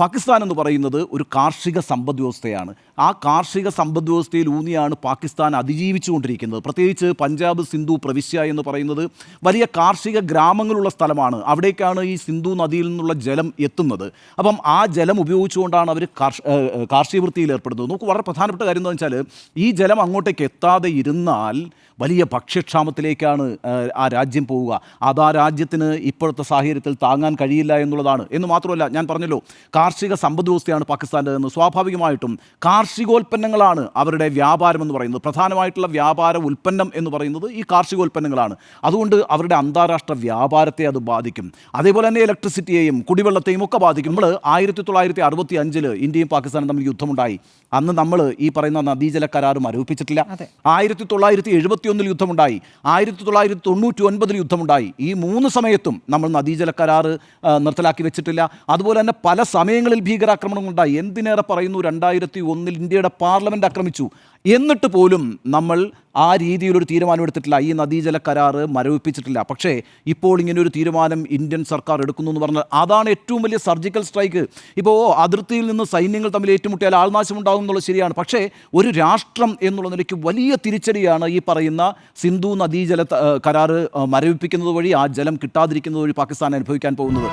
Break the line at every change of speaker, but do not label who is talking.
പാകിസ്ഥാൻ എന്ന് പറയുന്നത് ഒരു കാർഷിക സമ്പദ് വ്യവസ്ഥയാണ്. ആ കാർഷിക സമ്പദ് വ്യവസ്ഥയിൽ ഊന്നിയാണ് പാകിസ്ഥാൻ അതിജീവിച്ചുകൊണ്ടിരിക്കുന്നത്. പ്രത്യേകിച്ച് പഞ്ചാബ് സിന്ധു പ്രവിശ്യ എന്ന് പറയുന്നത് വലിയ കാർഷിക ഗ്രാമങ്ങളുള്ള സ്ഥലമാണ്. അവിടേക്കാണ് ഈ സിന്ധു നദിയിൽ നിന്നുള്ള ജലം എത്തുന്നത്. അപ്പം ആ ജലം ഉപയോഗിച്ചുകൊണ്ടാണ് അവർ കാർഷിക വൃത്തിയിൽ ഏർപ്പെടുന്നത്. നമുക്ക് വളരെ പ്രധാനപ്പെട്ട കാര്യം എന്താണെന്ന് വെച്ചാൽ, ഈ ജലം അങ്ങോട്ടേക്ക് എത്താതെ ഇരുന്നാൽ വലിയ ഭക്ഷ്യക്ഷാമത്തിലേക്കാണ് ആ രാജ്യം പോവുക. അത് ആ രാജ്യത്തിന് ഇപ്പോഴത്തെ സാഹചര്യത്തിൽ താങ്ങാൻ കഴിയില്ല എന്നുള്ളതാണ്. എന്ന് മാത്രമല്ല, ഞാൻ പറഞ്ഞല്ലോ, കാർഷിക സമ്പദ് വ്യവസ്ഥയാണ് പാകിസ്ഥാൻ്റെ എന്ന്. സ്വാഭാവികമായിട്ടും കാർഷികോൽപ്പന്നങ്ങളാണ് അവരുടെ വ്യാപാരം എന്ന് പറയുന്നത്. പ്രധാനമായിട്ടുള്ള വ്യാപാര ഉൽപ്പന്നം എന്ന് പറയുന്നത് ഈ കാർഷികോൽപ്പന്നങ്ങളാണ്. അതുകൊണ്ട് അവരുടെ അന്താരാഷ്ട്ര വ്യാപാരത്തെ അത് ബാധിക്കും. അതേപോലെ തന്നെ ഇലക്ട്രിസിറ്റിയെയും കുടിവെള്ളത്തെയും ഒക്കെ ബാധിക്കും. നമ്മൾ 1965 ഇന്ത്യയും പാകിസ്ഥാനും തമ്മിൽ യുദ്ധമുണ്ടായി. അന്ന് നമ്മൾ ഈ പറയുന്ന നദീജല കരാർ മരവിപ്പിച്ചിട്ടില്ല. 1971 യുദ്ധമുണ്ടായി, 1999 യുദ്ധമുണ്ടായി. ഈ 3 സമയത്തും നമ്മൾ നദീജല കരാർ നിർത്തലാക്കി വെച്ചിട്ടില്ല. അതുപോലെ തന്നെ പല സമയങ്ങളിൽ ഭീകരാക്രമണങ്ങളുണ്ടായി. എന്തിനേറെ പറയുന്നു, 2001 ഇന്ത്യയുടെ പാർലമെൻറ്റ് ആക്രമിച്ചു. എന്നിട്ട് പോലും നമ്മൾ ആ രീതിയിലൊരു തീരുമാനമെടുത്തിട്ടില്ല, ഈ നദീജല കരാർ മരവിപ്പിച്ചിട്ടില്ല. പക്ഷേ ഇപ്പോൾ ഇങ്ങനെയൊരു തീരുമാനം ഇന്ത്യൻ സർക്കാർ എടുക്കുന്നു എന്ന് പറഞ്ഞാൽ അതാണ് ഏറ്റവും വലിയ സർജിക്കൽ സ്ട്രൈക്ക്. ഇപ്പോൾ അതിർത്തിയിൽ നിന്ന് സൈന്യങ്ങൾ തമ്മിൽ ഏറ്റുമുട്ടിയാൽ ആൾനാശം ഉണ്ടാകും എന്നുള്ളത് ശരിയാണ്. പക്ഷേ ഒരു രാഷ്ട്രം എന്നുള്ള നിലയ്ക്ക് വലിയ തിരിച്ചടിയാണ് ഈ പറയുന്ന സിന്ധു നദീജല കരാർ മരവിപ്പിക്കുന്നത് വഴി, ആ ജലം കിട്ടാതിരിക്കുന്നത് വഴി പാകിസ്ഥാൻ അനുഭവിക്കാൻ പോകുന്നത്.